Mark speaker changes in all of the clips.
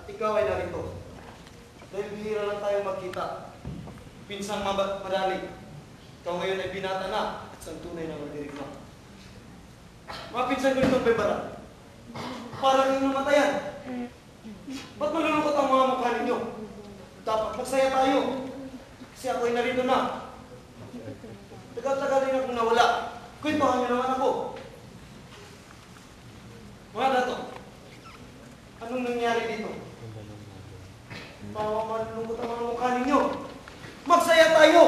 Speaker 1: At ikaw ay narito. Dahil bihira lang tayong magkita. Pinsang madali. Ikaw ngayon ay binata na at sa tunay na magdirigma. Mga pinsan ko nitong bebara. Para rin namatayan. Ba't malulungkot ang mga mukha ninyo? Dapat magsaya tayo. Kasi ako ay narito na. Tagal-tagal din akong nawala. Kwentuhan niyo naman ako. Mga dato, anong nangyari dito? Malulungkot ang mga mukha ninyo. Magsaya tayo!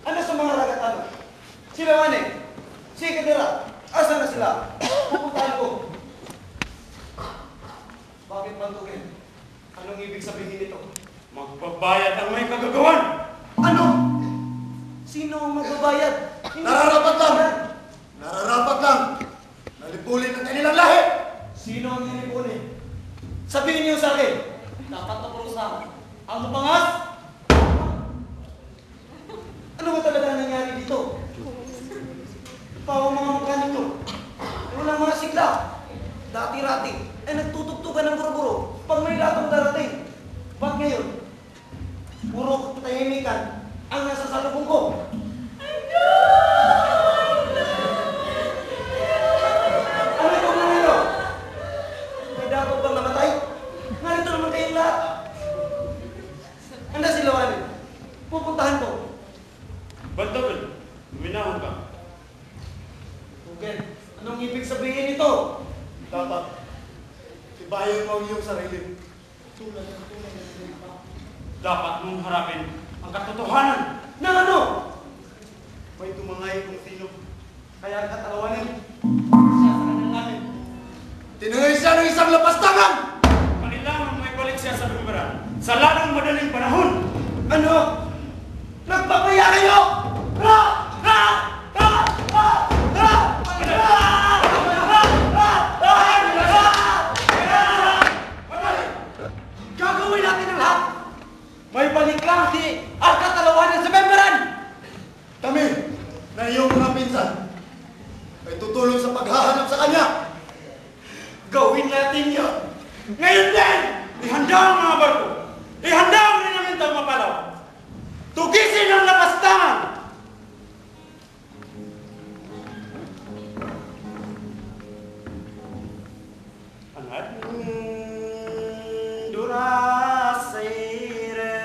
Speaker 1: Ano sa mga ragatano? Sila Mane, si Kadira, asa na sila? Pupuntahan ko. Bakit bantugin? Anong ibig sabihin nito?
Speaker 2: Magbabayad ang may kagagawan!
Speaker 1: Ano? Sino ang magbabayad?
Speaker 3: Nararapat lang! Nararapat lang! Nalipulin ang kanilang lahi!
Speaker 1: Sino ang nilipunin? Sabihin niyo sa akin. Dapat na purusahan. Ang mapangas? Ano ba talaga nangyari dito? Pawa mga mukha nito. Walang mga sigla. Dati-rati ay nagtutugtugan ng guro-guro pag may latong darating. Ba't ngayon? Puro katahimikan ang nasa salubong ko. Ano itong nangyari? May dato bang namatay? Narito naman kayong lahat. Handa sila Wani. Pupuntahan ko.
Speaker 2: Bantagal, luminahon ka.
Speaker 1: Okay. Anong ibig sabihin ito?
Speaker 3: Dapat, tibayan mo ang iyong sarili.
Speaker 2: Dapat mong harapin ang katotohanan.
Speaker 1: Na ano?
Speaker 3: May tumangay kung sino.
Speaker 1: Kaya katalawanin. Siya sa kanyang langit.
Speaker 3: Tinangay siya ng isang lapastangan!
Speaker 2: Kailangan may balik siya sa bimbaran sa lalong madaling panahon.
Speaker 1: Ano? Nagpapaya kayo! Ha! Ha! Ha! Ha! Ha! Gagawin natin ang lahat! May balik lang si Alcatalawanan sa memberan!
Speaker 3: Kami, na iyong mga pinsan, ay tutulong sa paghahanap sa kanya.
Speaker 1: Gawin natin yun!
Speaker 2: Ngayon din, ihanda ang mga barko. Ihanda ang rinamintang mapalaw. Tugisin ang lapastangan. Angat? Durasire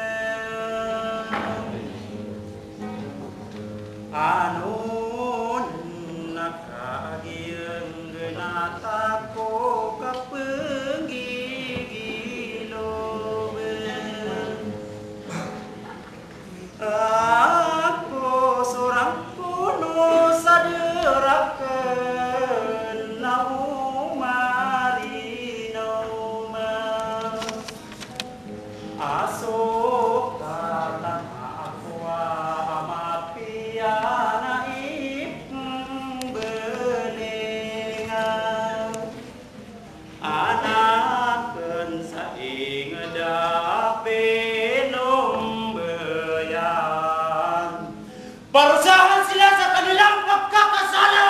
Speaker 2: anon nakagiyang genata ko kapenggigiloben ako seorang kuno saderaken nau marinoma asok tatang aqua amapiana belingan anaken saing dapenom beyan parusahan sila sa kanilang pagkakasala.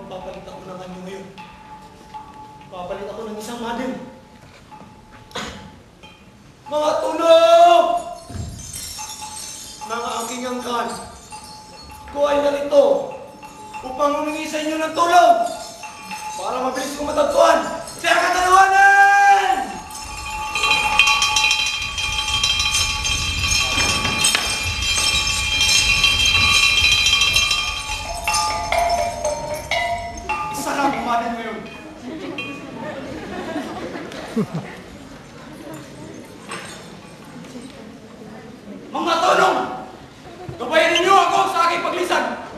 Speaker 1: magpapalit ako ng anyo ngayon. Papalit ako ng isang madin. Mga tunog! Mga aking angkan, ko ay narito upang humingi sa inyo ng tulong para mabilis kong matagpuan sa kataluhanan! Isa lang umanin mo yun. Mga tulong! Gabayan ninyo ako sa aking paglisan!